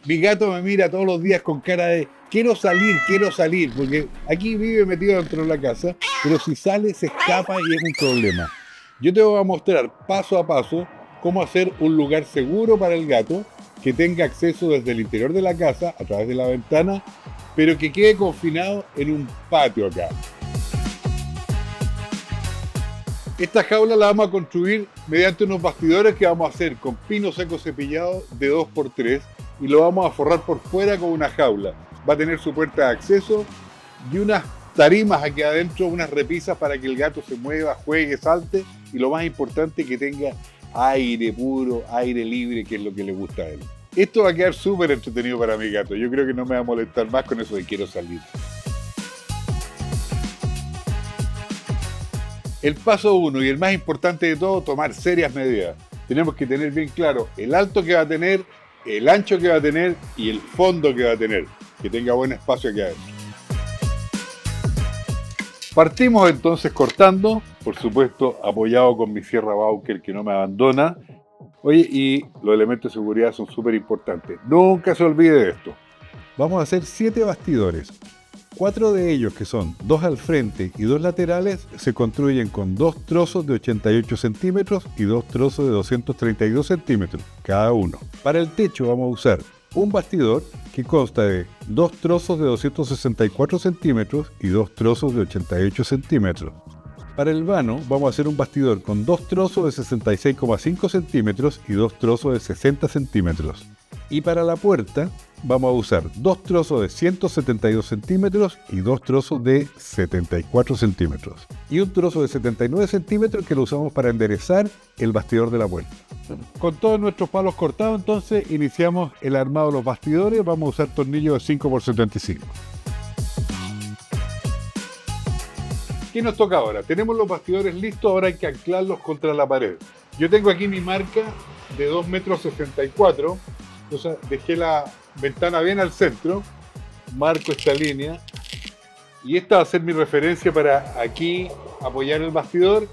Mi gato me mira todos los días con cara de quiero salir, porque aquí vive metido dentro de la casa, pero si sale se escapa y es un problema. Yo te voy a mostrar paso a paso cómo hacer un lugar seguro para el gato, que tenga acceso desde el interior de la casa, a través de la ventana, pero que quede confinado en un patio acá. Esta jaula la vamos a construir mediante unos bastidores que vamos a hacer con pino seco cepillado de 2x3 y lo vamos a forrar por fuera con una jaula. Va a tener su puerta de acceso y unas tarimas aquí adentro, unas repisas para que el gato se mueva, juegue, salte y lo más importante, que tenga aire puro, aire libre, que es lo que le gusta a él. Esto va a quedar súper entretenido para mi gato. Yo creo que no me va a molestar más con eso de quiero salir. El paso 1 y el más importante de todo, tomar serias medidas. Tenemos que tener bien claro el alto que va a tener, el ancho que va a tener y el fondo que va a tener. Que tenga buen espacio aquí adentro. Partimos entonces cortando, por supuesto apoyado con mi sierra Bauker que no me abandona. Oye, y los elementos de seguridad son súper importantes. Nunca se olvide de esto. Vamos a hacer 7 bastidores. 4 de ellos, que son 2 al frente y 2 laterales, se construyen con 2 trozos de 88 centímetros y 2 trozos de 232 centímetros cada uno. Para el techo vamos a usar un bastidor que consta de 2 trozos de 264 centímetros y 2 trozos de 88 centímetros. Para el vano vamos a hacer un bastidor con 2 trozos de 66,5 centímetros y 2 trozos de 60 centímetros. Y para la puerta vamos a usar 2 trozos de 172 centímetros y 2 trozos de 74 centímetros. Y un trozo de 79 centímetros que lo usamos para enderezar el bastidor de la puerta. Con todos nuestros palos cortados, entonces iniciamos el armado de los bastidores. Vamos a usar tornillos de 5x75. ¿Qué nos toca ahora? Tenemos los bastidores listos, ahora hay que anclarlos contra la pared. Yo tengo aquí mi marca de 2,64 m, entonces dejé la ventana bien al centro, marco esta línea y esta va a ser mi referencia para aquí apoyar el bastidor.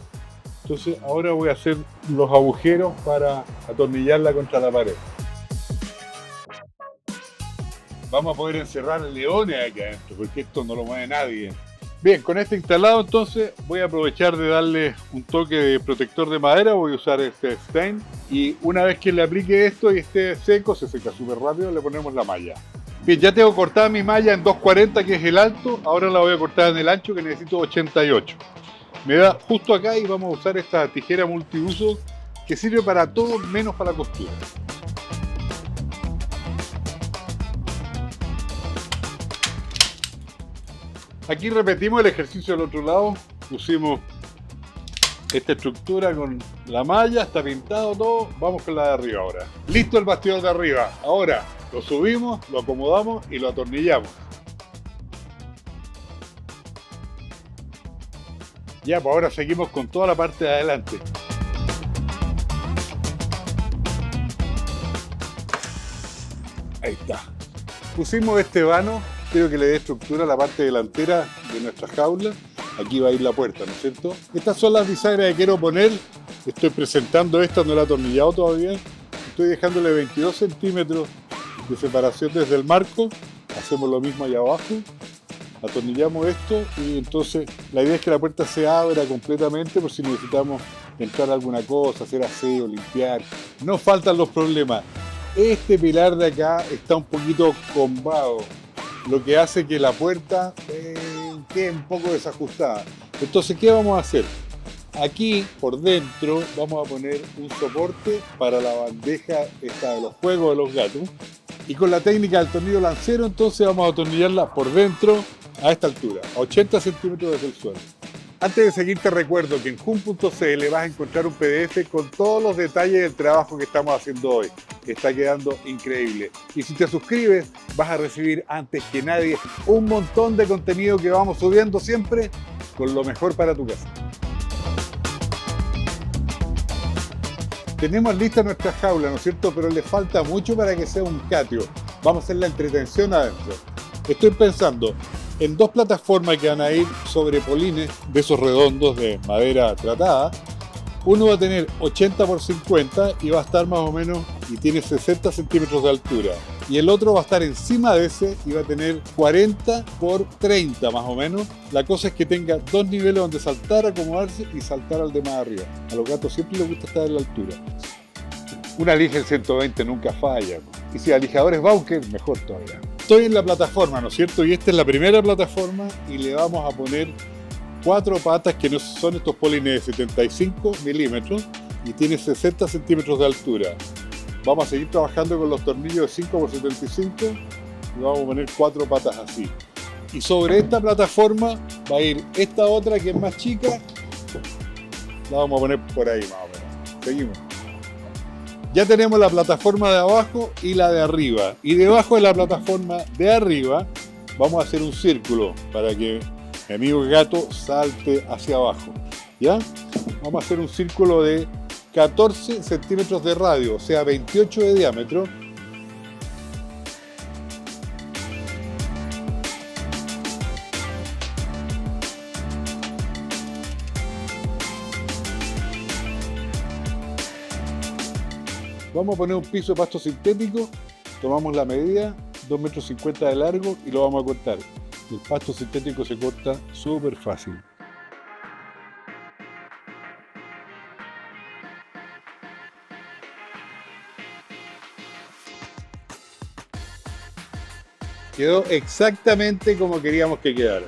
Entonces ahora voy a hacer los agujeros para atornillarla contra la pared. Vamos a poder encerrar leones aquí adentro, porque esto no lo mueve nadie. Bien, con este instalado entonces voy a aprovechar de darle un toque de protector de madera. Voy a usar este stain y una vez que le aplique esto y esté seco, se seca súper rápido, le ponemos la malla. Bien, ya tengo cortada mi malla en 2,40, que es el alto. Ahora la voy a cortar en el ancho, que necesito 88. Me da justo acá y vamos a usar esta tijera multiuso que sirve para todo menos para la costura. Aquí repetimos el ejercicio del otro lado. Pusimos esta estructura con la malla, está pintado todo. Vamos con la de arriba ahora. Listo el bastidor de arriba. Ahora lo subimos, lo acomodamos y lo atornillamos. Ya, pues ahora seguimos con toda la parte de adelante. Ahí está. Pusimos este vano. Quiero que le dé estructura a la parte delantera de nuestra jaula. Aquí va a ir la puerta, ¿no es cierto? Estas son las bisagras que quiero poner. Estoy presentando esta, no la he atornillado todavía. Estoy dejándole 22 centímetros de separación desde el marco. Hacemos lo mismo allá abajo. Atornillamos esto y entonces la idea es que la puerta se abra completamente por si necesitamos entrar a alguna cosa, hacer aseo, limpiar. No faltan los problemas. Este pilar de acá está un poquito combado, lo que hace que la puerta quede un poco desajustada. Entonces, ¿qué vamos a hacer? Aquí por dentro vamos a poner un soporte para la bandeja esta de los juegos de los gatos, y con la técnica del tornillo lancero entonces vamos a atornillarla por dentro a esta altura, a 80 centímetros desde el suelo. Antes de seguir te recuerdo que en jun.cl vas a encontrar un PDF con todos los detalles del trabajo que estamos haciendo hoy. Está quedando increíble. Y si te suscribes vas a recibir antes que nadie un montón de contenido que vamos subiendo siempre con lo mejor para tu casa. Tenemos lista nuestra jaula, ¿no es cierto? Pero le falta mucho para que sea un catio. Vamos a hacer la entretención adentro. Estoy pensando en 2 plataformas que van a ir sobre polines de esos redondos de madera tratada. Uno va a tener 80 por 50 y va a estar más o menos, y tiene 60 centímetros de altura. y el otro va a estar encima de ese y va a tener 40 por 30 más o menos. La cosa es que tenga dos niveles donde saltar, acomodarse y saltar al de más arriba. A los gatos siempre les gusta estar en la altura. Una lija en 120 nunca falla, ¿no? Y si la lijadora es Bauker, mejor todavía. Estoy en la plataforma, ¿no es cierto? Y esta es la primera plataforma y le vamos a poner 4 patas que no son estos polines de 75 milímetros y tiene 60 centímetros de altura. Vamos a seguir trabajando con los tornillos de 5 por 75 y vamos a poner 4 patas así. Y sobre esta plataforma va a ir esta otra que es más chica, la vamos a poner por ahí más o menos. Seguimos. Ya tenemos la plataforma de abajo y la de arriba. Y debajo de la plataforma de arriba vamos a hacer un círculo para que mi amigo gato salte hacia abajo. ¿Ya? Vamos a hacer un círculo de 14 centímetros de radio, o sea 28 de diámetro. Vamos a poner un piso de pasto sintético, tomamos la medida, 2,50 metros de largo y lo vamos a cortar. El pasto sintético se corta súper fácil. Quedó exactamente como queríamos que quedara.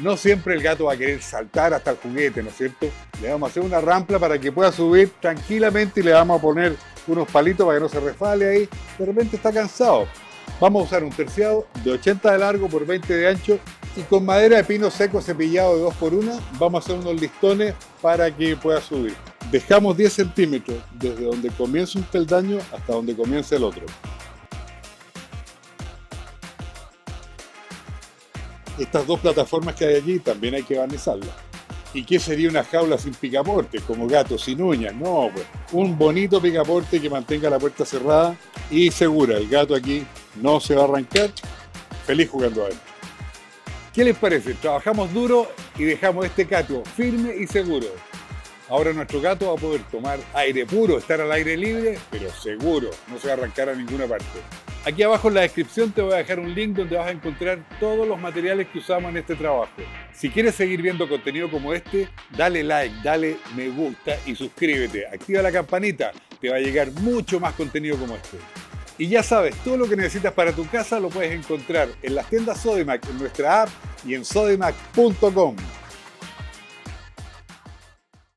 No siempre el gato va a querer saltar hasta el juguete, ¿no es cierto? Le vamos a hacer una rampa para que pueda subir tranquilamente y le vamos a poner unos palitos para que no se resbale ahí. De repente está cansado. Vamos a usar un terciado de 80 de largo por 20 de ancho y con madera de pino seco cepillado de 2x1 vamos a hacer unos listones para que pueda subir. Dejamos 10 centímetros desde donde comienza un peldaño hasta donde comienza el otro. Estas dos plataformas que hay aquí también hay que barnizarlas. ¿Y qué sería una jaula sin picaporte? Como gato sin uñas. No, pues un bonito picaporte que mantenga la puerta cerrada y segura. El gato aquí no se va a arrancar. Feliz jugando adentro. ¿Qué les parece? Trabajamos duro y dejamos este gato firme y seguro. Ahora nuestro gato va a poder tomar aire puro, estar al aire libre, pero seguro. No se va a arrancar a ninguna parte. Aquí abajo en la descripción te voy a dejar un link donde vas a encontrar todos los materiales que usamos en este trabajo. Si quieres seguir viendo contenido como este, dale like, dale me gusta y suscríbete. Activa la campanita, te va a llegar mucho más contenido como este. Y ya sabes, todo lo que necesitas para tu casa lo puedes encontrar en las tiendas Sodimac, en nuestra app y en sodimac.com.